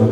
एक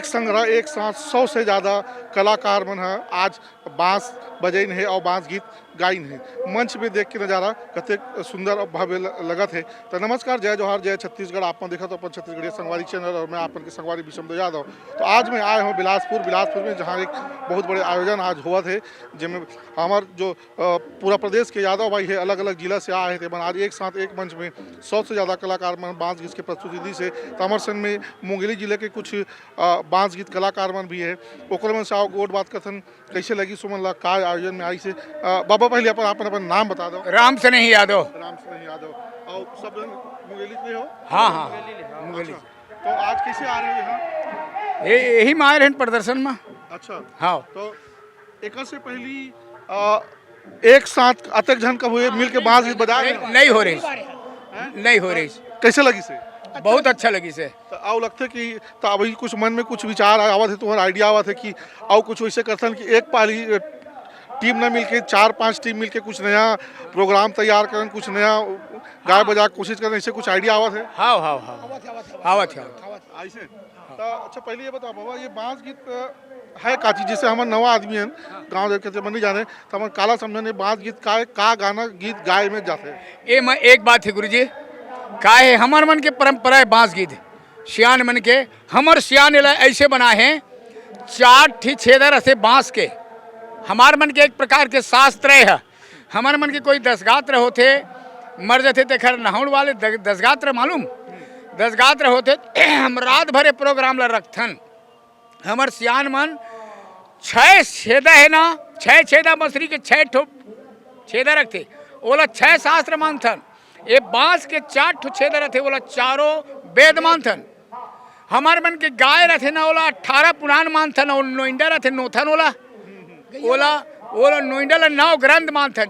संग्रह एक साथ 100 से ज़्यादा कलाकार मन है आज बांस बजैन है और बांस गीत गाइन है। मंच में देख के नज़ारा कतेक सुंदर और भव्य लगत है। तो नमस्कार, जय जोहार, जय छत्तीसगढ़। आप देखा तो अपन छत्तीसगढ़ी संगवारी चैनल और मैं आपन के संगवारी विषमदेव यादव। तो आज मैं आए हूँ बिलासपुर में, जहाँ एक बहुत बड़े आयोजन आज हुआ थे, जिसमें हमार जो पूरा प्रदेश के यादव भाई है, अलग अलग जिला से आए थे। आज एक साथ एक मंच में 100 से ज़्यादा कलाकार मन बांस गीत के प्रस्तुति दी से। तमर संग में मुंगेली जिले के कुछ बांस गीत कलाकार मन भी है। ओकर मन से आओ गोट बात कथन कैसे लगी सुमन ला का आयोजन में आई से। बाबा पहले अपन नाम बता दो। राम स्नेही यादव। राम स्नेही यादव। और सब मुंगेली के हो? हाँ हाँ मुंगेली। तो आज कैसे आ रहे हो यहाँ? यही में आए रहे प्रदर्शन में। अच्छा हाँ। तो एक से पहली एक साथ अतक जन कब हुए मिल के बांस गीत बजा रहे? नहीं हो रही, नहीं हो रही। कैसे लगी से? बहुत अच्छा लगी से। तो आओ लगते कि तो अभी कुछ मन में कुछ विचार आवत है, तुम्हारा आइडिया आवत है कि आओ कुछ वैसे करथन कि एक पाली टीम ना मिलके 4-5 टीम मिलके कुछ नया प्रोग्राम तैयार करन, कुछ नया गाय बजा कोशिश करने, ऐसे कुछ आइडिया आवत है? हाँ हाँ हाँ आवत है ऐसे। तो अच्छा पहले ये बताओ बाबा, ये बांस गीत है का चीज? जैसे हमारे नवा आदमी है गाँव देख के मन नहीं जाने, तो हमारे काला समझने बांस गीत का गाना गीत गाय में जाते हैं। ये मैं एक बात है गुरुजी, का है हमार मन के परंपरा है बांस गीत। सियान मन के हमर सियान ऐसे बना है, 4 ठी छेदर ऐसे बांस के। हमार मन के एक प्रकार के शास्त्र है। हमार मन के कोई 10 गात्र होते मर जाते थे, खैर नहाउन वाले 10 गात्र मालूम 10 गात्र होते। हम रात भरे प्रोग्राम ला रखथन। हमर सियान मन 6 छेदा है ना, 6 छेदा मछली के 6 ठो छेदा रखते, ओला 6 शास्त्र मानथन। ये बांस के 4 ठो छेदा रहते, ओला चारों वेद मानथन। हमार मन के गाय रहते ना, ओला 18 पुराण मानथन। और नोइंडा रहते नोथन, ओला नोइंडा ला 9 ग्रंथ मानथन।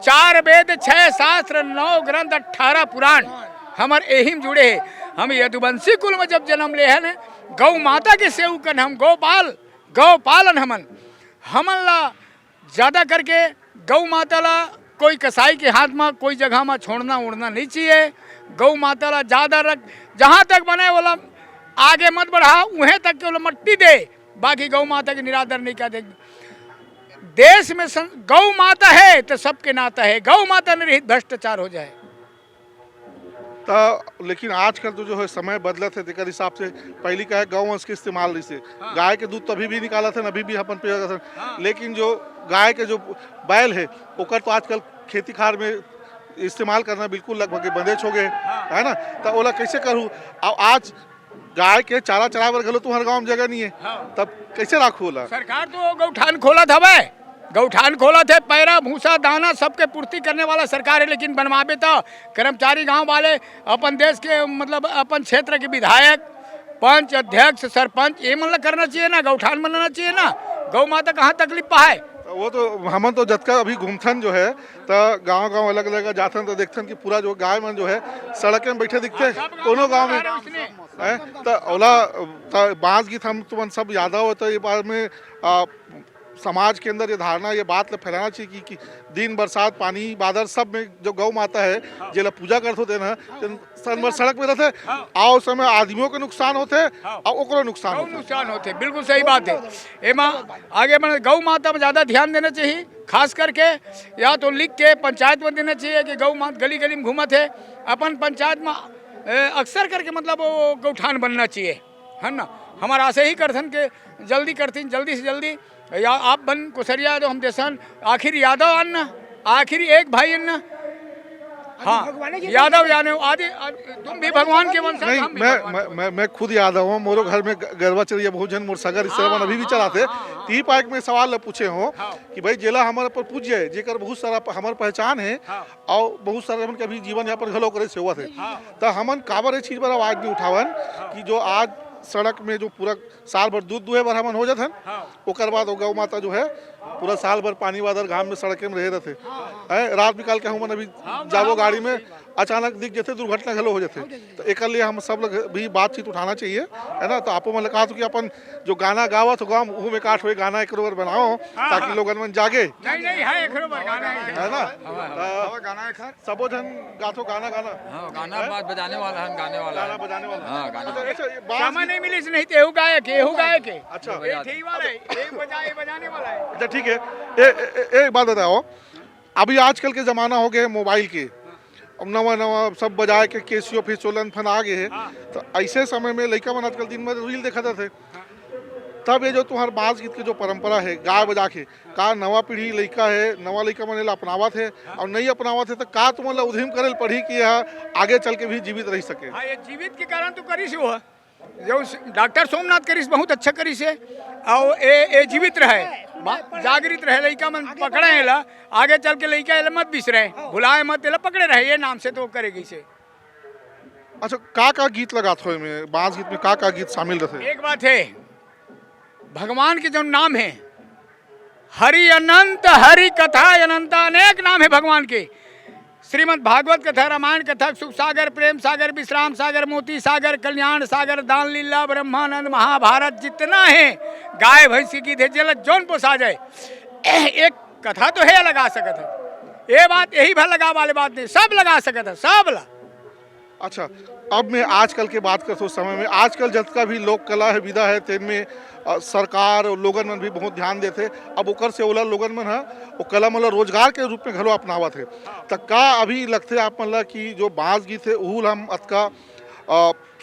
4 वेद 6 शास्त्र 9 ग्रंथ 18 पुराण हमार यही में जुड़े है। हम यदुवंशी कुल में जब जन्म ले हैं, गौ माता के सेवकन हम, गौ पालन हमन ला ज़्यादा करके गौ माता ला कोई कसाई के हाथ में कोई जगह में छोड़ना उड़ना नहीं चाहिए। गौ माता ला ज़्यादा रख, जहाँ तक बने वाला आगे मत बढ़ा, वहीं तक के मट्टी दे, बाकी गौ माता के निरादर नहीं कर दे। देश में गौ माता है तो सबके नाता है, गौ माता नहीं रही भ्रष्टाचार हो जाए। तो लेकिन आजकल तो जो है समय बदलत है, तेकर हिसाब से पहली का है गौवंश के इस्तेमाल रही से। हाँ। गाय के दूध तो अभी भी निकाला था, अभी भी अपन पिया था। हाँ। लेकिन जो गाय के जो बैल है ओकर तो आजकल खेती खार में इस्तेमाल करना बिल्कुल लगभग बंदेज हो गए है ना। तो ओला कैसे करूँ? अब आज गाय के चारा चरावर गलो तुम्हारे गाँव में जगह नहीं है, तब कैसे राखू ओला? सरकार तो गौठान खोला था भाई, गौठान खोला थे, पैरा भूसा दाना सबके पूर्ति करने वाला सरकार है, लेकिन बनवावे तो कर्मचारी गांव वाले अपन देश के मतलब अपन क्षेत्र के विधायक पंच अध्यक्ष सरपंच ये मतलब करना चाहिए ना, गौठान बनाना चाहिए ना। गौ माता कहाँ तकलीफ पाए? वो तो हमन तो जतका अभी घूमथन जो है तो गांव गांव अलग अलग जाथन तो देखथन कि पूरा जो गाय मन जो है सड़क में बैठे दिखते दोनों गांव में है। तो ओला बांस गीत हम तुमन सब यादव हो, तो ये बारे में समाज के अंदर ये धारणा ये बात फैलाना चाहिए कि दिन बरसात पानी बादल सब में जो गौ माता है जेला पूजा करते होते ना संबर सड़क में रहते आओ समय आदमियों के नुकसान होते और ओकरो नुकसान होते। बिल्कुल सही बात है। एमा आगे बढ़े गौ माता पर ज़्यादा ध्यान देना चाहिए, खास करके या तो लिख के पंचायत में देना चाहिए कि गौ माता गली गली में घूमत है, अपन पंचायत में अक्सर करके मतलब वो गौठान बनना चाहिए है ना। हमारा ऐसे ही करथन के जल्दी करतीन जल्दी से जल्दी या आप बन कुसरिया जो हम देसन आखिर यादव अन्ना आखिर एक भाई अन्ना। हाँ यादव जाने आदि तुम भी भगवान के वंशज। नहीं मैं खुद यादव हूँ, मोरो घर में गरबा चलिए बहुत जन मोर सगर इस तरह अभी भी चलाते। ती पाइक में सवाल पूछे हो कि भाई जेला हमारे पर पूज्य है जेकर बहुत सारा हमार पहचान है और बहुत सारा हमन के अभी जीवन यापन घलो करे से हुआ थे, तो हमन काबर ये चीज पर आवाज नहीं उठावन कि जो आज सड़क में जो पूरा साल भर दूध दुहे बर हमन हो जाते ओकर बाद वो गौ माता जो है पूरा साल भर पानी वादर घाम में सड़के में रहे रहते है। रात निकाल के हम अभी जाबो गाड़ी में अचानक दिख जाते दुर्घटना घलो हो जाते। तो एक लिए हम सब लोग भी बातचीत उठाना चाहिए है ना। तो आपो मन कहा कि अपन जो गाना गावत हो गाँव में काट हुए गाना एक बनाओ ताकि लोग मन जागे है ना। सबो जन गाथो गाना गाना गाना बात बजाने वाला है, गाने वाला गाना बजाने वाला समय नहीं मिली नहीं तो एहू गायक एहू गायक है। अच्छा बजाने वाला है। अच्छा ठीक है। एक बात बताओ, अभी आजकल के जमाना हो गए मोबाइल के, अब नवा नवा सब बजाए के केसियो फिर चोलन फन आ गए है। तो ऐसे समय में लड़का मन आजकल दिन में रील देखा थे, तब ये जो तुम्हारे बांस गीत की जो परंपरा है गाय बजा के का नवा पीढ़ी लड़का है नवा लड़का मन अपनावत है और नहीं अपनावत है, तो का तुम उद्यम करे पढ़ी कि यह आगे चल के भी जीवित रह सके? हाँ ये जीवित के कारण तो करीस हो जो डॉक्टर सोमनाथ करीस बहुत अच्छा करीस है और ए जीवित रहे जागृत रहे लड़का मन पकड़े एला आगे चल के लड़का एला मत बिसरे भुलाए मत एला पकड़े रहे ये नाम से तो करेगी से। अच्छा का गीत लगाते हो में बांस गीत में का गीत शामिल रहते? एक बात है भगवान के जो नाम है हरि अनंत हरि कथा अनंत अनेक नाम है भगवान के। श्रीमद् भागवत कथा रामायण कथा सुख सागर प्रेम सागर विश्राम सागर मोती सागर कल्याण सागर दान लीला ब्रह्मानंद महाभारत जितना है गाय भैंस की गीत है जल जौन पोसा जाए एक कथा तो है लगा सकत है। ये बात यही भर लगा वाले बात नहीं सब लगा सकत है सब ला। अच्छा अब मैं आजकल के बात करता हूँ समय में आजकल जितना भी लोक कला है विधा है तेन सरकार और लोगन मन भी बहुत ध्यान देते। अब ओकर से ओला लोगन मन है वो कला मतलब रोजगार के रूप में घलो अपनावत है। तो का अभी लगते आप मतलब कि जो बांस गीत है उहुल हम अतका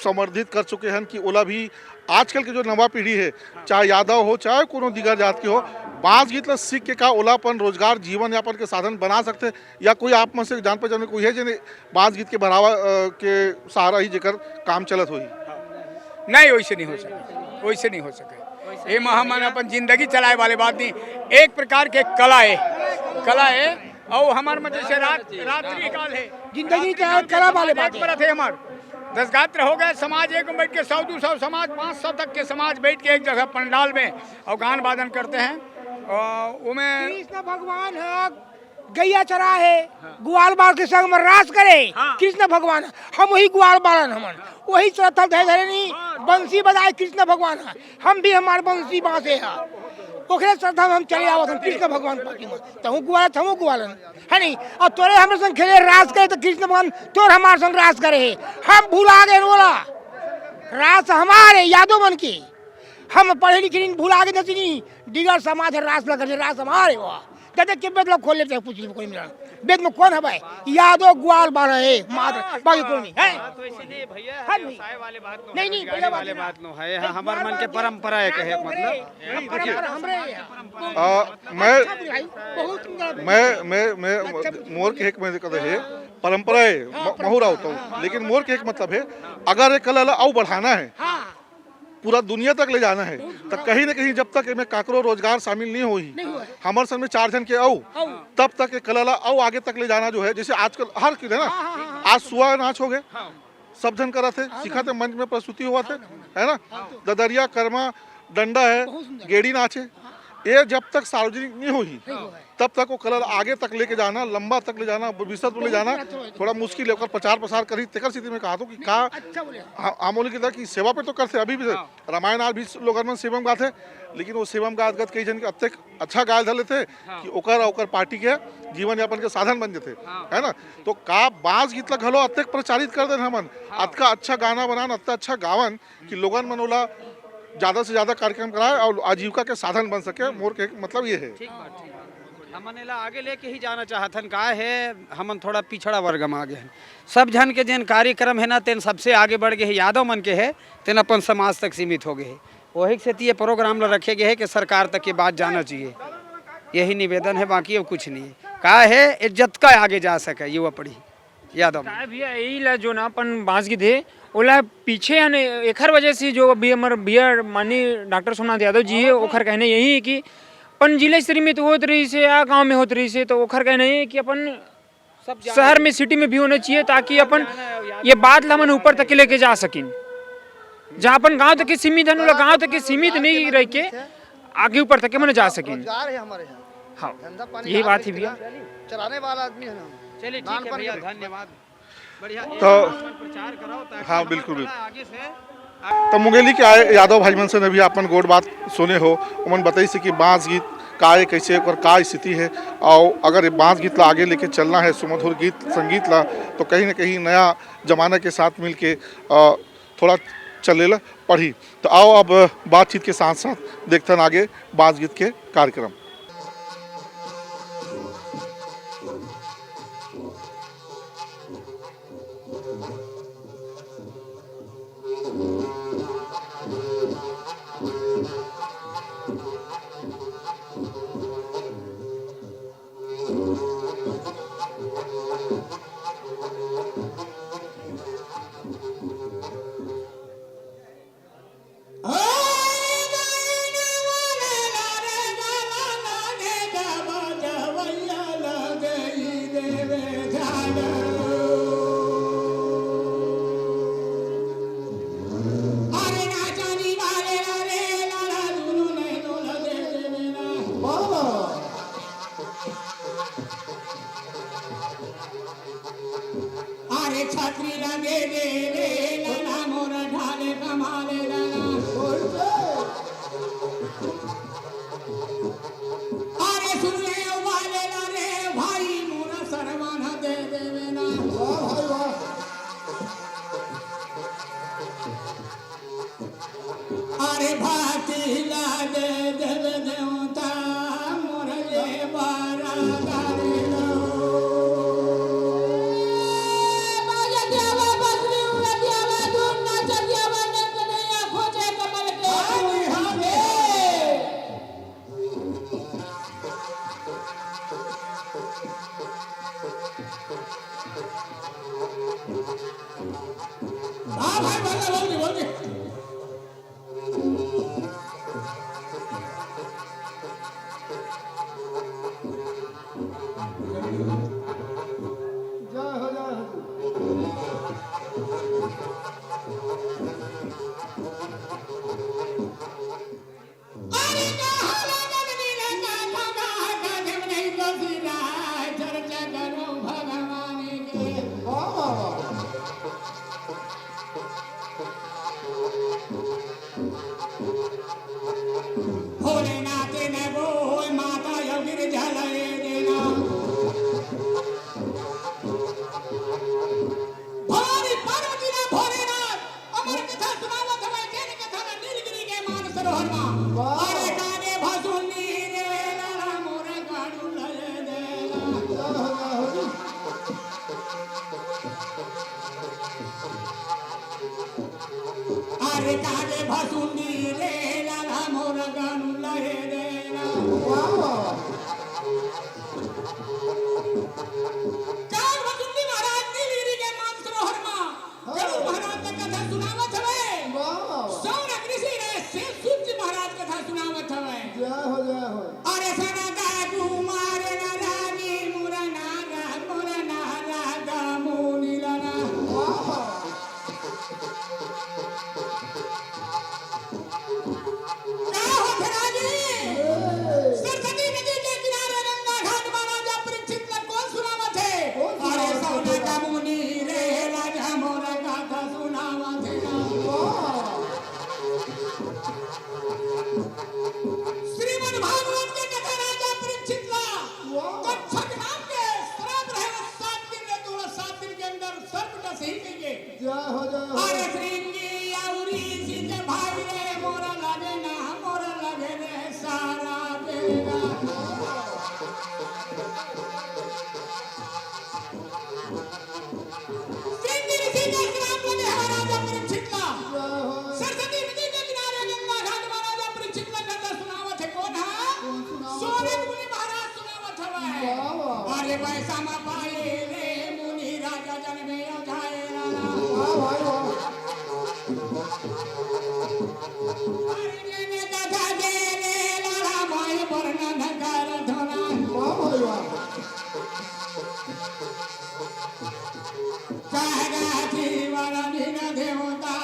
समर्थित कर चुके हैं कि ओला भी आजकल के जो नवा पीढ़ी है चाहे यादव हो चाहे कोनो दिगर जात की हो बांस गीत ला सीख के का ओला अपन रोजगार जीवन यापन के साधन बना सकते या कोई आप में से जान पहचान कोई है जिन्हें बांस गीत के बढ़ावा के सहारा ही जेकर काम चलत हुई? नहीं वैसे नहीं हो सके वैसे नहीं हो सके। ये महामान अपन जिंदगी चलाए वाले बात नहीं एक प्रकार के कला है और हमारे में जैसे रात्रि काल है जिंदगी कला वाले बात है। हमारे 10 गात्र हो गए समाज एक में बैठ के 100-200 समाज 500 तक के समाज बैठ के एक जगह पंडाल में और गान वादन करते हैं। उमें कृष्ण भगवान है गैया चरा है ग्वाल बाल के संग में रास करे कृष्ण भगवान हम वही ग्वाल बालन हमन वही चरथल धरे नहीं बंसी बजाए कृष्ण भगवान है हम भी हमारे बंसी बांसे है ओकरे श्रद्धा में हम चले आवत हम कृष्ण भगवान पार्टी में तो हूँ ग्वाल हम ग्वालन है नहीं और तोरे हमारे संग खेले रास करे तो कृष्ण भगवान तोर हमारे संग रास करे हम भूला गए बोला रास हमारे यादों मन की हम पढ़े लिखे भूला गए नहीं डिगर समाज है रास लगा रास हमारे हुआ दादा के वेद लोग खोल लेते हैं, पूछ लो कोई मिला वेद में कौन है भाई? यादव ग्वाल बारह है मात्र, बाकी कोई नहीं है। तो इसीलिए भैया हाँ नहीं। व्यवसाय वाले बात नो नहीं, नहीं, गाने भैया वाले बात बात नो है, हमारे मन के परंपरा है कहे मतलब परंपरा हमरे मैं मोर के एक में कहते है परंपरा है महूरा होता हूँ, लेकिन मोर के एक मतलब है अगर एक कला और बढ़ाना है, हाँ पूरा दुनिया तक ले जाना है, तो कहीं न कहीं जब तक में काकरो रोजगार शामिल नहीं होई, हमारे सन में 4 जन के आओ तब तक ये कला और आगे तक ले जाना जो है, जैसे आजकल हर किधर है ना, आज सुआ नाच हो गए, सब जन करा थे, सिखा थे, मंच में प्रस्तुति हुआ थे, है ना, ददरिया कर्मा डंडा है, गेड़ी नाच है, ये जब तक सार्वजनिक नहीं हुई तब तक वो कला आगे तक लेके जाना, लंबा तक ले जाना, विस्तृत में ले जाना थोड़ा मुश्किल है। ओकर प्रचार प्रसार करी तेकर स्थिति में कहा तो कि का आमोली की की सेवा पे तो करते अभी भी रामायण आज भी लोग मन सेवम गाते, लेकिन वो सेवम गात गत कई जन के अत्यक अच्छा गाय धले थे कि ओकर पार्टी के जीवन यापन के साधन बन जाते, है ना। तो का बांस गीत ला घलो अत्यक प्रचारित कर देन हमन, अतका अच्छा गाना बनान, अत्ता अच्छा गावन कि लोगन मन ओला ज्यादा से ज्यादा कार्यक्रम कराए और आजीविका के साधन बन सके। मोर के मतलब ये है हमन एला आगे लेके ही जाना चाहतन का है, हमन थोड़ा पिछड़ा वर्ग में आगे हैं, सब जन के जिन कार्यक्रम है ना तेन सबसे आगे बढ़ गए है, यादव मन के है तेन अपन समाज तक सीमित हो गए है, वही से ये प्रोग्राम ला रखे गए है कि सरकार तक ये बात जाना चाहिए, यही निवेदन है, बाकी अब कुछ नहीं है। का है इज्जत का आगे जा सके युवा पढ़ी यादव काय भैया यही ला जो ना अपन बांस गीत है ओला पीछे यानी एखर वजह से जो अभी हमारे भैया माननीय डॉक्टर सोमनाथ यादव जी है, ओखर कहने यही है कि अपन जिला स्तरीय में तो होत रही से या गांव में होत रही से, तो ओखर कहना है कि अपन शहर में सिटी में भी होना चाहिए ताकि अपन ये बात ला मन ऊपर तक लेके जा सकिन, जहाँ अपन गांव तक के सीमित है गांव तक के सीमित नहीं रह के आगे ऊपर तक मन जा सकिन। हाँ यही बात है भैया, चलाने वाला आदमी है ना। चलिए ठीक है भैया, धन्यवाद, बढ़िया तो प्रचार कराओ ताकि हाँ बिल्कुल बिल्कुल। आगे से तो मुंगेली के आए यादव भाई मन से ने भी अपन गोड बात सुने हो, उमन बताई से कि बांस गीत का है कैसे और का स्थिति है, और अगर ये बांस गीत ला आगे लेके चलना है सुमधुर गीत संगीत ला, तो कहीं ना कहीं नया जमाना के साथ मिल के थोड़ा चलेला पढ़ी। तो आओ अब बातचीत के साथ साथ देखते हैं आगे बांस गीत के कार्यक्रम। अरे कागे भसुंडी रे लाला मोर गानु लहे रे चार भसुंडी महाराज की लीरी के मानसरोवर में गरुड़ महाराज ने कथा सुनावत हवे सौनक ऋषि ने शेष सूर्य महाराज कथा सुनावत हवे अरे सना गागु मारे ना रानी मुरना गा मुनी लना सरस्वती नदी के किनारे गंगा घाट महाराजा परीक्षित ने कौन सुनावत है अरे सोना का मुनि रे राजा मोर गाथा सुनावत है श्रीमद् भागवत के कथा राजा परीक्षित का कच्छप नाम के श्राप रहे 7 दिन में तो 7 दिन के अंदर सर्प का सही कहिए अरे श्रृंगी औरी सिंह भाई रे मोरा लगे रे सारा बेगा श्रृंगी ऋषि का श्राप लगे महाराजा परीक्षित का सरस्वती नदी के किनारे गंगा घाट महाराजा परीक्षित का कथा सुनावत है कौन है सोनक मुनि महाराज सुनावत है अरे पैसा मा पाए रे मुनि राजा जन में अधाए देवता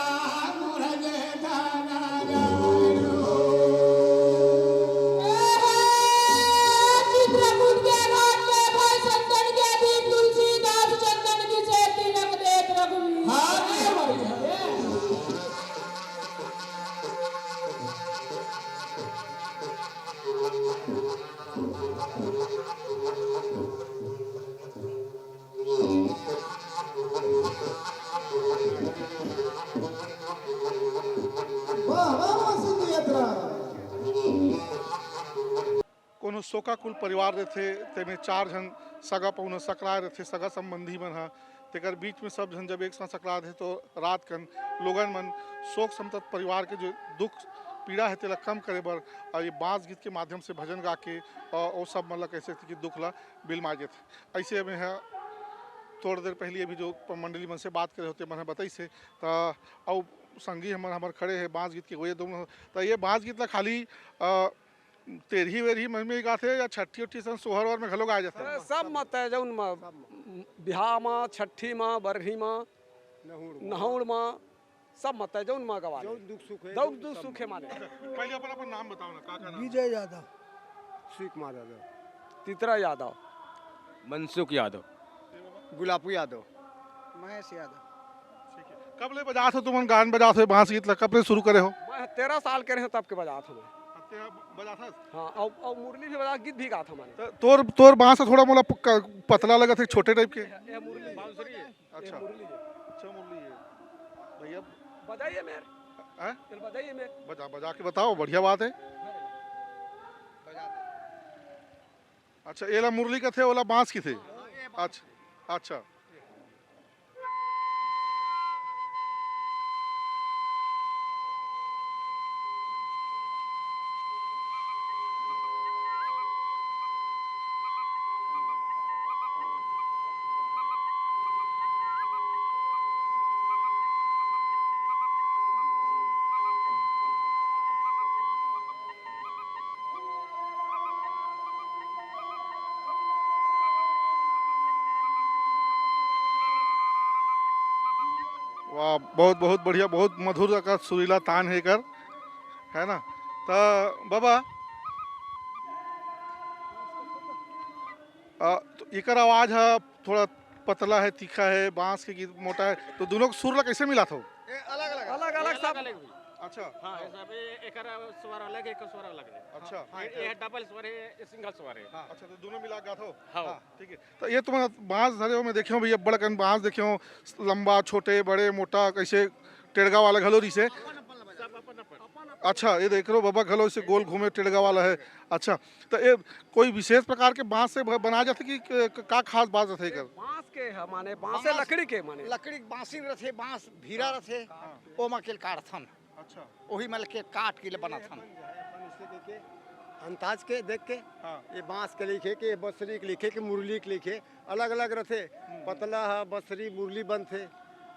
चित्रकूट के घाट पे भाई संतन के भी तुलसीदास चंदन की से तिलक देत रघुवीर कोनो शोकाकुल परिवार रहे तेमें 4 जन सगा पौना सकरा रहे सगा संबंधी मन हा तेकर बीच में सब जन जब एक साथ सकरा थे तो रात कन लोगन मन शोक संतप्त परिवार के जो दुख पीड़ा है तेला कम करे बर और ये बांस गीत के माध्यम से भजन गा के और सब मतलब कैसे थे कि दुख ला बिल माजे थे ऐसे में है थोड़ी देर पहले अभी जो मंडली मन से बात करे होते मन बताई से तो और संगी हमारे खड़े हैं बांस गीत के वो ये दोनों तो ये बांस गीत ला खाली तेरही वेरही मन में गाते या छठी उठी सन सोहर वर में घलो गाए जाते सब मत है जौन बिहार में छठी में बरही में नहुड़ में सब मत है जौन में गवा दुख सुख है माने पहले अपन नाम बताओ ना का नाम विजय यादव श्री कुमार यादव तितरा यादव मनसुख यादव गुलाबू यादव महेश यादव ठीक है कब ले बजात हो तुम गान बजात हो बांस गीत ला कब ले शुरू करे हो मैं 13 साल के रहे तब के बजात हूँ बजात है हाँ और मुरली भी बजा गीत भी गाता हमारे तोर बांस थोड़ा मोला पतला लगा थे छोटे टाइप के ये मुरली बांसुरी है अच्छा अच्छा मुरली है भैया बजाइए मेरे हैं बजाइए मेरे बजा के बताओ बढ़िया बात है अच्छा एला मुरली का थे ओला बांस की थे अच्छा अच्छा वाह बहुत बहुत बढ़िया बहुत मधुर का सुरीला तान है कर है ना तो बाबा तो एकर आवाज है थोड़ा पतला है तीखा है बांस के गीत मोटा है तो दोनों को सुर ला कैसे मिला था अलग अलग सब अच्छा हाँ सब एकर स्वर अलग एक स्वर अलग है अच्छा ये डबल स्वर है ये सिंगल स्वर है अच्छा तो दोनों मिला गा थो हाँ ठीक है तो ये तुम बांस धरे हो मैं देखियो भैया बड़ा कन बांस देखियो लंबा छोटे बड़े मोटा कैसे टेढ़गा वाला घलोरी से सब अपन अच्छा ये देख लो बाबा घलो से गोल घूमे टेढ़गा वाला है। अच्छा तो ये कोई विशेष प्रकार के बांस से बनाया जाता कि का खास बात रहते कर बांस के है माने बांस से लकड़ी के माने लकड़ी बांसी रथे बांस भीरा रथे ओमा के काटथन। अच्छा वही मल के काट के बनाथन। अंदाज के देख के हाँ। ये बांस के लिखे के बसरी के लिखे के मुरली के लिखे अलग अलग रथे। पतला है बसरी मुरली बनथे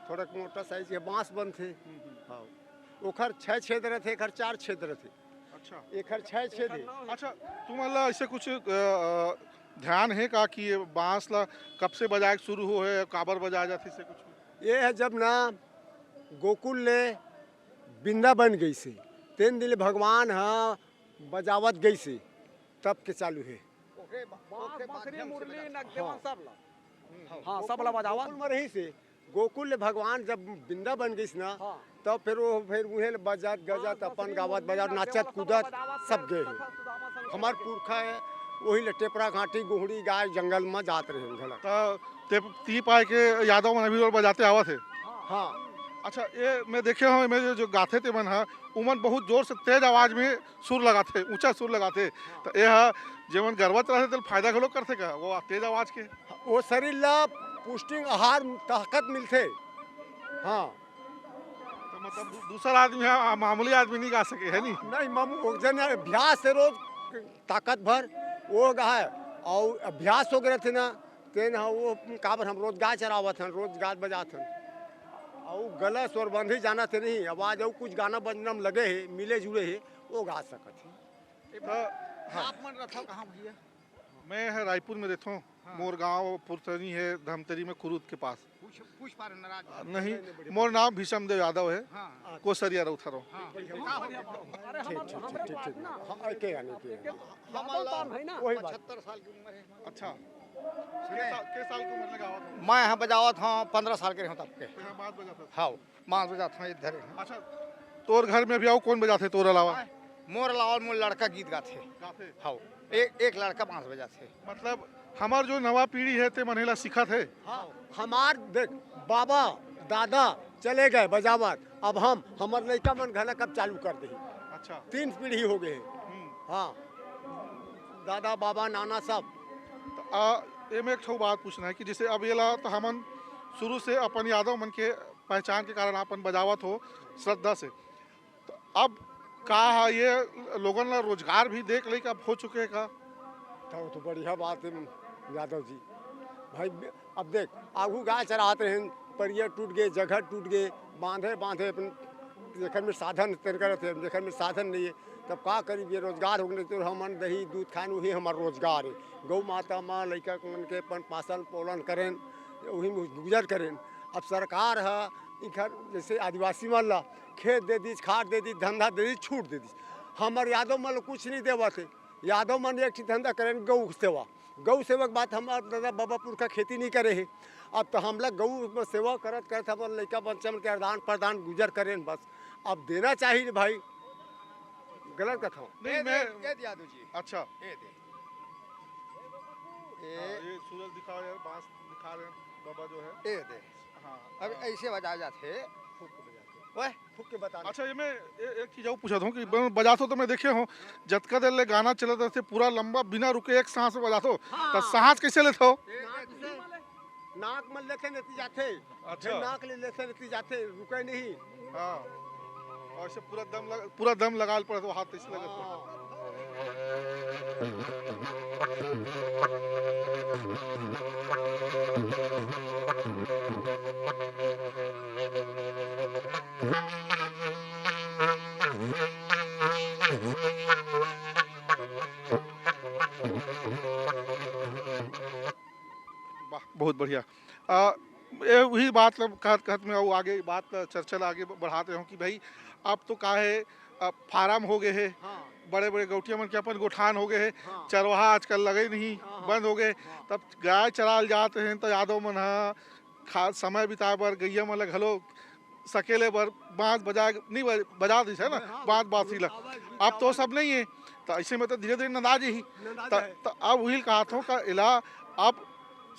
थोड़ा मोटा साइज के बांस बनथे। हाँ ओखर 6 छेद रथे एखर 4 छेद रथे। अच्छा एखर 6 छेद है। अच्छा तुम्हारा ऐसे कुछ ध्यान है का कि ये बांस ला कब से बजाए शुरू हो है काबर बजाया जाती से कुछ ये है जब ना गोकुल ले बिंदा बन गई से तेन दिन भगवान हाँ बजावत गई से तब के चालू है। बसरी मुरली नगदेवन सब ला हाँ सब ला बजावा गोकुल में रही से गोकुल ले भगवान जब बिंदा बन गई ना तब फिर वो फिर उन्हें बजात गजात अपन गावत बजात नाचत कूदत सब गए हैं। हमार पुरखा है वही ले टेपरा घाटी गोहड़ी गाय जंगल में जात रहे झलक। तो ती पाए के यादव मन अभी और बजाते आवा थे। हाँ अच्छा ये मैं देखे हूँ मैं जो गाते थे मन उमन बहुत जोर से तेज आवाज में सुर लगाते ऊंचा सुर लगाते तो ये जीवन गर्वत रहते तो फायदा घलो करते का वो तेज आवाज के वो शरीर ला पुष्टिंग आहार ताकत मिलते। हाँ तो मतलब दूसरा आदमी है मामूली आदमी नहीं गा सके है नहीं मामू जन अभ्यास से रोज ताकत भर वो गाय और अभ्यास हो गए थे ना तेन वो काबर हम रोज गाय चरावत हैं रोज गाय बजात हैं और गला स्वर बंधी जाना थे नहीं आवाज और कुछ गाना बजना में लगे है मिले जुले है वो गा सकत है। आप मन रथा कहाँ भैया? मैं है रायपुर में रहता हूँ। मोर गाँव पुरतनी है धमतरी में कुरूद के पास। पूछ पा रहे नाराज नहीं मोर नाम भीषम देव यादव है। कोसरिया रउथा रहो। वही 75 साल की उम्र है। अच्छा के साल की उम्र में गावत हो? मैं यहाँ बजावत हाँ 15 साल के रहूँ तब के। यहाँ बात बजाता था। हाँ बांस बजाता हूँ इधर। अच्छा तोर घर में भी आओ कौन बजाते तोर अलावा? मोर अलावा मोर लड़का गीत गाते। गाते हाँ एक लड़का बांस बजाते। मतलब हमार जो नवा पीढ़ी है ते मनेला सिखत है। हाँ हमार देख बाबा दादा चले गए बजावत अब हम हमार लड़का मन घला कब चालू कर दे। अच्छा 3 पीढ़ी हो गए। हाँ दादा बाबा नाना सब। ये में एक ठो बात पूछना है कि जैसे अब ये ला तो हमन शुरू से अपन यादव मन के पहचान के कारण अपन बजावत हो श्रद्धा से तो अब का है ये लोगन ला रोजगार भी देख ले अब हो चुके का। तो बढ़िया बात है यादव जी भाई। अब देख आगू गाय चराते हैं परिया टूट गए जगह टूट गए बांधे बांधे अपन जेखर में साधन तरीका रहते जेखर में साधन नहीं है तब का करी बेरोजगार हो गए तो हमन दही दूध खान वही हमारा रोजगार है। गौ माता माँ लड़का मन के अपन पालन पोलन करें वही में गुजर करें। अब सरकार है इधर जैसे आदिवासी मन ला खेत दे दी खाद दे दी धंधा दे दी छूट दे दी। हमारे यादव मन कुछ नहीं देवा थे। यादव मन एक धंधा करें गौ सेवा। गौ सेवा के बाद हमारे दादा बाबा पुरखा खेती नहीं करे है। अब तो हम लोग गौ सेवा करत करत हमारे लड़का बच्चा के आदान प्रदान गुजर करें बस। अब देना चाहिए भाई गलत कथा नहीं मैं यादव जी अच्छा ये दे ये सूरज दिखाओ यार बांस दिखा रहे हैं बाबा जो है। ये दे हाँ अब ऐसे बजा जाते वह फूक के बता। अच्छा ये मैं एक चीज और पूछा था कि बजाते हो तो मैं देखे हूँ जतका देर ले गाना चलत रहते पूरा लंबा बिना रुके एक सांस में बजाते हो तो सांस कैसे लेते हो? नाक में लेते नहीं जाते। अच्छा नाक ले लेते नहीं जाते रुके नहीं। हाँ और ऐसे पूरा दम लगा पड़े तो हाथ ऐसे लगे वाह बहुत बढ़िया। ये वही बात कहत में और आगे बात चर्चा आगे बढ़ाते हूँ कि भाई अब तो का है फार्म हो गए है। बड़े बड़े गौटिया मन के अपन गोठान हो गए है। चरवाहा आजकल लगे नहीं बंद हो गए। तब गाय चराल जाते हैं तो यादव मन समय बिताए बर गैया मन घलो सकेले बर बाँस बजा नहीं बजा दी है ना बाँस बाँसी ला। अब तो सब नहीं है तो ऐसे में तो धीरे धीरे नंदा जी ही तो अब वही कहा था का इला अब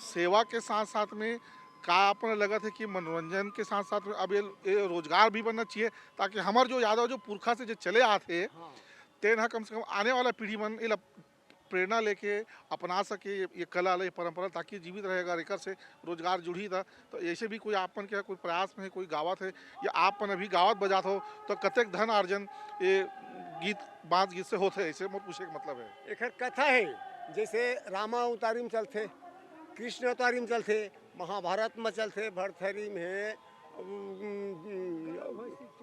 सेवा के साथ साथ में का आपने लगा था कि मनोरंजन के साथ साथ में अब ये रोजगार भी बनना चाहिए, ताकि हमारे जो यादव जो पुरखा से जो चले आते तेना कम से कम आने वाला पीढ़ी मन इला प्रेरणा लेके अपना सके ये कला ये परंपरा, ताकि जीवित रहेगा, एकर से रोजगार जुड़ी था। तो ऐसे भी कोई आपन के कोई प्रयास में कोई गावत है या आपन अभी गावत बजात हो तो कतेक धन अर्जन ये गीत बांस गीत से होते है, ऐसे मोर पूछे का मतलब है। एक कथा है, जैसे रामा अवतारी में चलते, कृष्ण अवतारी में चलते, महाभारत में चलते, भरथरी में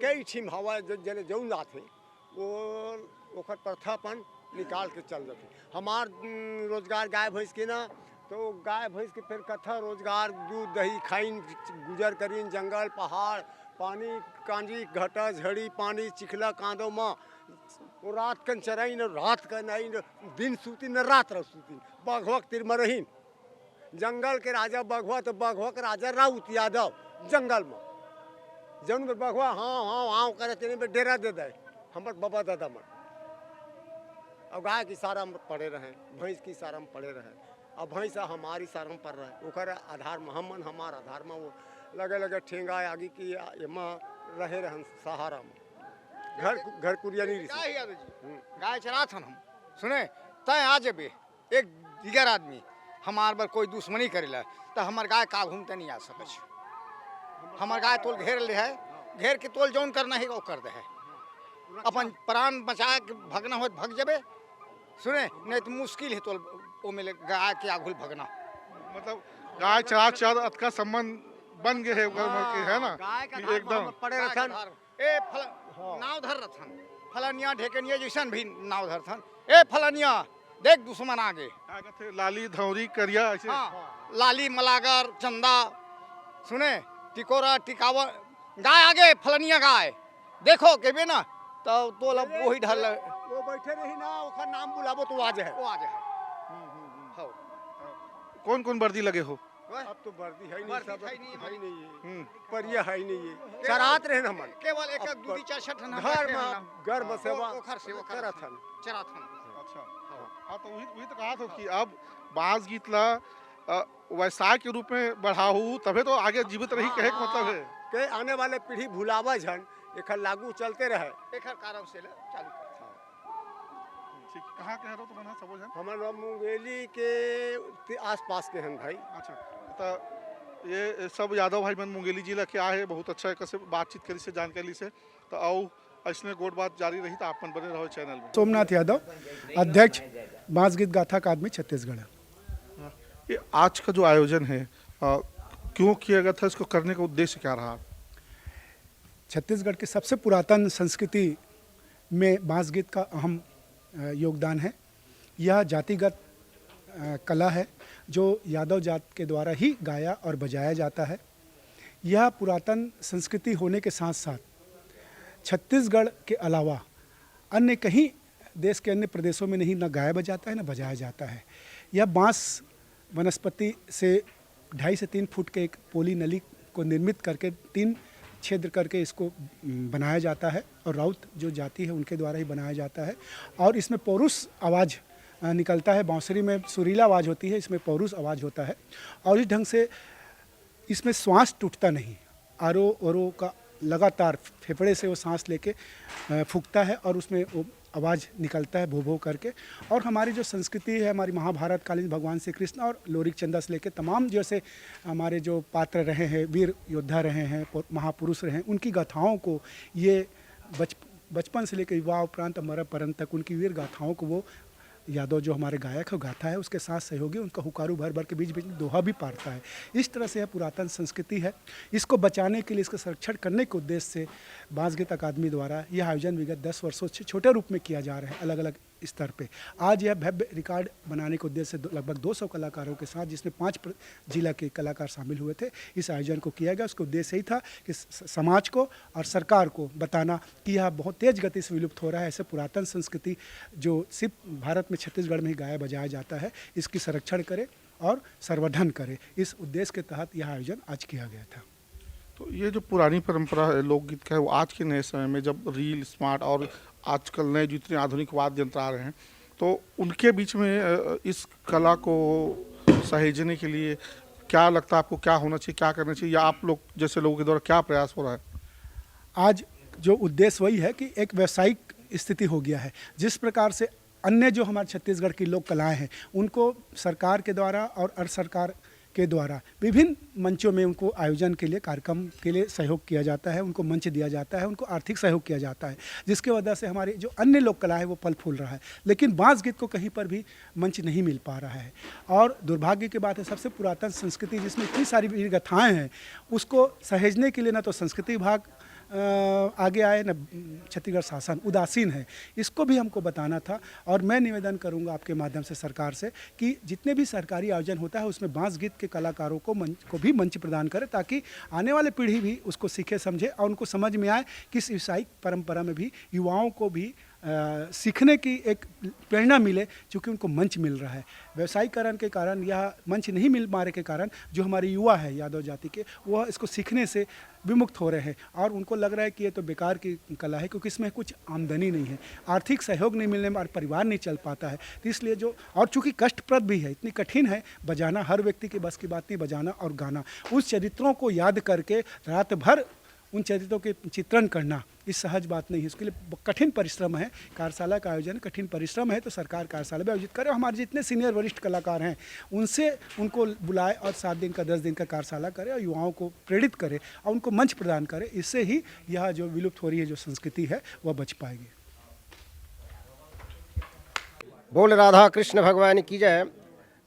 कई ठिम हवा जले जौन जाते वो ओखर प्रथापन निकाल के चल जाते। हमार रोजगार गाय भैंस के ना, तो गाय भैंस के फिर कथा रोजगार दूध दही खाइन गुजर करीन, जंगल पहाड़ पानी कांजी घटा झड़ी पानी चिखला कांदो माँ वो रात कन चराई न रात कन आई न दिन सूती न रात रह सूती। बघवा तिर में रहीन, जंगल के राजा बघवा, तो बघवा के राजा राउत यादव जंगल में जौन में बघवा हाँ हाँ हाँ करे तेने में डेरा दे दे हमार बाबा दादा मन। अब गाय की सारा में पड़े रहे, भैंस की सारा में पड़े रहे, अब भैंसा हमारी सारा में पड़ रहा है, ओकर आधार में हमन हमार आधार में वो लगे लगे ठेंगा आगे की एमा रहे रहन सहारा में घर कुरिया नहीं गाय यादव जी गाय चरा था हम सुने तय आ जबे एक दिगर आदमी हमार पर कोई दुश्मनी करेला तो हमार गाय का घूमते नहीं आ सके। हमार गाय तोल घेर ले है, घेर के तोल जौन करना है वो कर दे है, अपन प्राण बचा के भगना हो भग जबे सुने, नहीं तो मुश्किल है तोल वो मिले गाय के आगुल भगना। मतलब गाय चरा चर अतका संबंध बन गए है है ना एकदम पड़े रथन ए नाव धर रथन फलानिया ढेकनिया जैसन भी नाव धरथन ए फलानिया देख दुश्मन आगे लाली धौरी करिया ऐसे। लाली मलागर चंदा सुने टिकोरा टिकावा गाय आगे फलानिया गाय देखो के बे ना तो वही ढल वो बैठे रही ना ओखर नाम बुलाबो तो आज है, वो आज है। कौन कौन वर्दी लगे हो? अब तो वर्दी है नहीं, सब है नहीं है, परिया है नहीं है, चरात रहे हम केवल एक दूरी चार घर में सेवा ओखर से चराथन। अच्छा हाँ, तो वही तो कहा था कि अब बांस गीत ला व्यवसाय के रूप में बढ़ाऊ तबे तो आगे जीवित रही, कहे का मतलब है के आने वाले पीढ़ी भुलावा झन एक लागू चलते रहे एक कारण से चालू कर। ठीक, कहाँ कह रहे हो तुम सब जन? हमारा मुंगेली के आसपास के हैं भाई। अच्छा तो ये सब यादव भाई मन मुंगेली जिला के आए हैं, बहुत अच्छा कैसे बातचीत करी से जानकारी से, तो आओ ऐसने गोट बात जारी रही तो आप बने रहो चैनल में। सोमनाथ यादव अध्यक्ष बांस गीत गाथा अकादमी छत्तीसगढ़। ये आज का जो आयोजन है क्यों किया गया था, इसको करने का उद्देश्य क्या रहा? छत्तीसगढ़ की सबसे पुरातन संस्कृति में बांस गीत का अहम योगदान है। यह जातिगत कला है जो यादव जात के द्वारा ही गाया और बजाया जाता है। यह पुरातन संस्कृति होने के साथ साथ छत्तीसगढ़ के अलावा अन्य कहीं देश के अन्य प्रदेशों में नहीं न गाया बजाता है न बजाया जाता है। यह बांस वनस्पति से 2.5 से 3 फुट के एक पोली नली को निर्मित करके 3 छेद करके इसको बनाया जाता है और राउत जो जाति है उनके द्वारा ही बनाया जाता है। और इसमें पौरुष आवाज़ निकलता है, बांसुरी में सुरीला आवाज़ होती है, इसमें पौरुष आवाज़ होता है। और इस ढंग से इसमें श्वास टूटता नहीं, आरो ओरो का लगातार फेफड़े से वो सांस लेके फूंकता है और उसमें वो आवाज़ निकलता है भो भो करके। और हमारी जो संस्कृति है, हमारी महाभारत कालीन भगवान श्री कृष्ण और लोरिक चंदा से लेके तमाम जैसे हमारे जो पात्र रहे हैं, वीर योद्धा रहे हैं, महापुरुष रहे हैं, उनकी गाथाओं को ये बचपन से लेकर युवा उपरांत मरण तक उनकी वीर गाथाओं को वो यादव जो हमारे गायक है गाथा है, उसके साथ सहयोगी उनका हुकारू भर भर के बीच बीच में दोहा भी पारता है। इस तरह से यह पुरातन संस्कृति है। इसको बचाने के लिए, इसका संरक्षण करने के उद्देश्य से बांस गीत अकादमी द्वारा यह आयोजन विगत 10 वर्षों से छोटे रूप में किया जा रहा है, अलग अलग स्तर पे। आज यह भव्य रिकॉर्ड बनाने के उद्देश्य से लगभग 200 कलाकारों के साथ, जिसमें 5 जिला के कलाकार शामिल हुए थे, इस आयोजन को किया गया। उसका उद्देश्य यही था कि समाज को और सरकार को बताना कि यह बहुत तेज़ गति से विलुप्त हो रहा है। ऐसे पुरातन संस्कृति जो सिर्फ भारत में छत्तीसगढ़ में ही गाया बजाया जाता है, इसकी संरक्षण करे और संवर्धन करे, इस उद्देश्य के तहत यह आयोजन आज किया गया था। तो ये जो पुरानी परंपरा है लोकगीत का है, वो आज के नए समय में जब रील स्मार्ट और आजकल नए जितने आधुनिक वाद्य यंत्र आ रहे हैं, तो उनके बीच में इस कला को सहेजने के लिए क्या लगता है आपको, क्या होना चाहिए, क्या करना चाहिए, या आप लोग जैसे लोगों के द्वारा क्या प्रयास हो रहा है? आज जो उद्देश्य वही है कि एक व्यावसायिक स्थिति हो गया है। जिस प्रकार से अन्य जो हमारे छत्तीसगढ़ की लोक कलाएं हैं उनको सरकार के द्वारा और अर्ध सरकार के द्वारा विभिन्न मंचों में उनको आयोजन के लिए, कार्यक्रम के लिए सहयोग किया जाता है, उनको मंच दिया जाता है, उनको आर्थिक सहयोग किया जाता है, जिसके वजह से हमारे जो अन्य लोक कला है वो फल फूल रहा है। लेकिन बांस गीत को कहीं पर भी मंच नहीं मिल पा रहा है और दुर्भाग्य की बात है, सबसे पुरातन संस्कृति जिसमें इतनी सारी वीर गाथाएँ हैं उसको सहेजने के लिए ना तो संस्कृति विभाग आगे आए, न छत्तीसगढ़ शासन उदासीन है। इसको भी हमको बताना था और मैं निवेदन करूंगा आपके माध्यम से सरकार से कि जितने भी सरकारी आयोजन होता है उसमें बांस गीत के कलाकारों को भी मंच प्रदान करें, ताकि आने वाले पीढ़ी भी उसको सीखे समझे और उनको समझ में आए कि इस व्यावसायिक परंपरा में भी युवाओं को भी सीखने की एक प्रेरणा मिले, क्योंकि उनको मंच मिल रहा है। व्यवसायीकरण के कारण यह मंच नहीं मिल पाने के कारण जो हमारे युवा है यादव जाति के, वह इसको सीखने से विमुक्त हो रहे हैं और उनको लग रहा है कि ये तो बेकार की कला है, क्योंकि इसमें कुछ आमदनी नहीं है, आर्थिक सहयोग नहीं मिलने में परिवार नहीं चल पाता है। तो इसलिए जो, और चूँकि कष्टप्रद भी है, इतनी कठिन है बजाना, हर व्यक्ति के बस की बात नहीं बजाना और गाना। उस चरित्रों को याद करके रात भर उन चरित्रों के चित्रण करना इस सहज बात नहीं है, उसके लिए कठिन परिश्रम है। कार्यशाला का आयोजन कठिन परिश्रम है, तो सरकार कार्यशाला भी आयोजित करे और हमारे जितने सीनियर वरिष्ठ कलाकार हैं उनसे उनको बुलाए और 7 दिन का 10 दिन का कार्यशाला करे और युवाओं को प्रेरित करे और उनको मंच प्रदान करे। इससे ही यह जो विलुप्त हो रही है जो संस्कृति है वह बच पाएगी। बोल राधा कृष्ण भगवान की जय।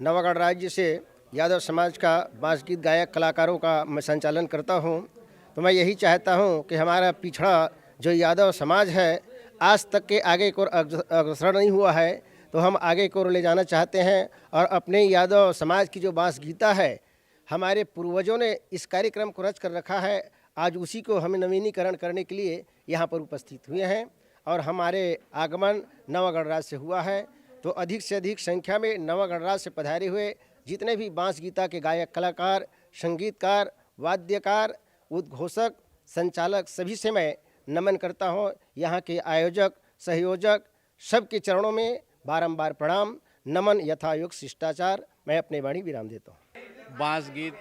नवागढ़ राज्य से यादव समाज का बांस गीत गायक कलाकारों का मैं संचालन करता हूँ। तो मैं यही चाहता हूँ कि हमारा पिछड़ा जो यादव समाज है आज तक के आगे को अग्रसर नहीं हुआ है, तो हम आगे को ले जाना चाहते हैं और अपने यादव समाज की जो बांस गीता है, हमारे पूर्वजों ने इस कार्यक्रम को रच कर रखा है। आज उसी को हमें नवीनीकरण करने के लिए यहाँ पर उपस्थित हुए हैं और हमारे आगमन नवागढ़ राज्य से हुआ है। तो अधिक से अधिक संख्या में नवागढ़ राज्य से पधारे हुए जितने भी बांस गीता के गायक कलाकार, संगीतकार, वाद्यकार, उद्घोषक, संचालक सभी से मैं नमन करता हूँ। यहाँ के आयोजक, सहयोजक सबके चरणों में बारंबार प्रणाम, नमन, यथायोग शिष्टाचार। मैं अपने वाणी विराम देता हूँ। बांस गीत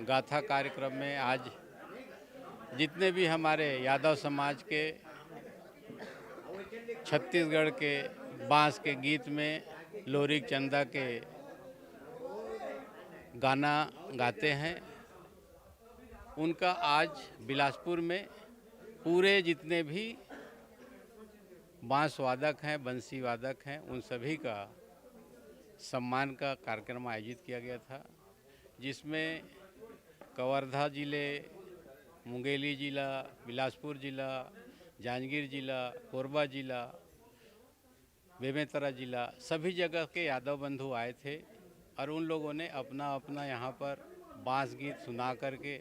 गाथा कार्यक्रम में आज जितने भी हमारे यादव समाज के छत्तीसगढ़ के बांस के गीत में लोरिक चंदा के गाना गाते हैं, उनका आज बिलासपुर में पूरे जितने भी बांस वादक हैं, बंसी वादक हैं, उन सभी का सम्मान का कार्यक्रम आयोजित किया गया था, जिसमें कवर्धा जिले, मुंगेली जिला, बिलासपुर जिला, जांजगीर जिला, कोरबा जिला, बेमेतरा जिला, सभी जगह के यादव बंधु आए थे और उन लोगों ने अपना अपना यहाँ पर बांस गीत सुना करके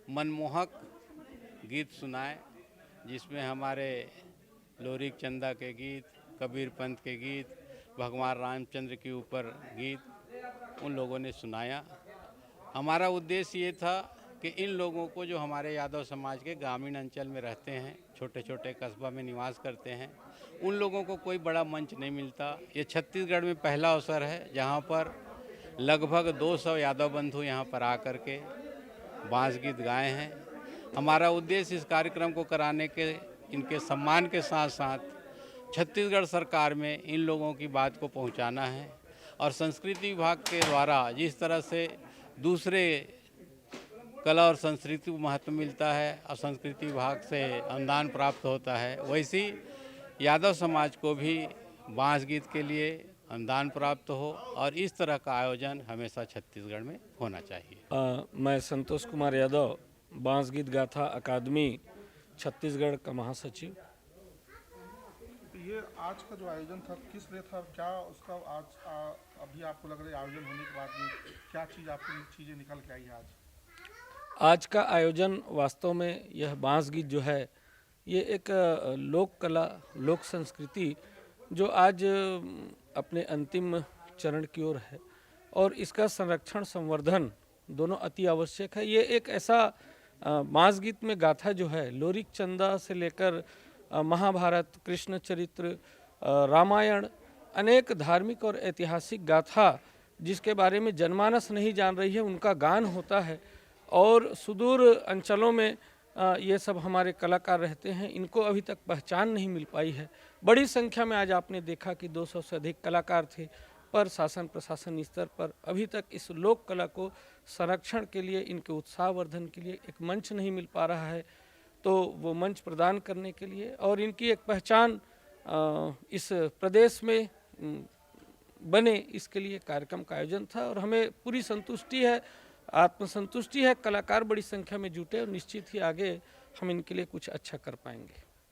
मनमोहक गीत सुनाए, जिसमें हमारे लोरिक चंदा के गीत, कबीर पंत के गीत, भगवान रामचंद्र के ऊपर गीत उन लोगों ने सुनाया। हमारा उद्देश्य ये था कि इन लोगों को, जो हमारे यादव समाज के ग्रामीण अंचल में रहते हैं, छोटे छोटे कस्बा में निवास करते हैं, उन लोगों को कोई बड़ा मंच नहीं मिलता। ये छत्तीसगढ़ में पहला अवसर है जहाँ पर लगभग 200 यादव बंधु यहाँ पर आकर के बांस गीत गाए हैं। हमारा उद्देश्य इस कार्यक्रम को कराने के, इनके सम्मान के साथ साथ छत्तीसगढ़ सरकार में इन लोगों की बात को पहुंचाना है और संस्कृति विभाग के द्वारा जिस तरह से दूसरे कला और संस्कृति को महत्व मिलता है और संस्कृति विभाग से अनुदान प्राप्त होता है, वैसी यादव समाज को भी बांस गीत के लिए अनुदान प्राप्त हो और इस तरह का आयोजन हमेशा छत्तीसगढ़ में होना चाहिए। मैं संतोष कुमार यादव, बांस गीत गाथा अकादमी छत्तीसगढ़ का महासचिव। ये आज का जो आयोजन था किस लिए था, क्या उसका आज अभी आपको लग रहा है आयोजन होने के बाद में क्या चीज़ें निकल के आई है आज का आयोजन? वास्तव में यह बांस गीत जो है ये एक लोक कला, लोक संस्कृति जो आज अपने अंतिम चरण की ओर है और इसका संरक्षण, संवर्धन दोनों अति आवश्यक है। ये एक ऐसा बांस गीत में गाथा जो है, लोरिक चंदा से लेकर महाभारत, कृष्ण चरित्र, रामायण, अनेक धार्मिक और ऐतिहासिक गाथा जिसके बारे में जनमानस नहीं जान रही है, उनका गान होता है। और सुदूर अंचलों में ये सब हमारे कलाकार रहते हैं, इनको अभी तक पहचान नहीं मिल पाई है। बड़ी संख्या में आज आपने देखा कि 200 से अधिक कलाकार थे, पर शासन प्रशासन स्तर पर अभी तक इस लोक कला को संरक्षण के लिए, इनके उत्साहवर्धन के लिए एक मंच नहीं मिल पा रहा है। तो वो मंच प्रदान करने के लिए और इनकी एक पहचान इस प्रदेश में बने, इसके लिए कार्यक्रम का आयोजन था। और हमें पूरी संतुष्टि है, आत्मसंतुष्टि है, कलाकार बड़ी संख्या में जुटे और निश्चित ही आगे हम इनके लिए कुछ अच्छा कर पाएंगे।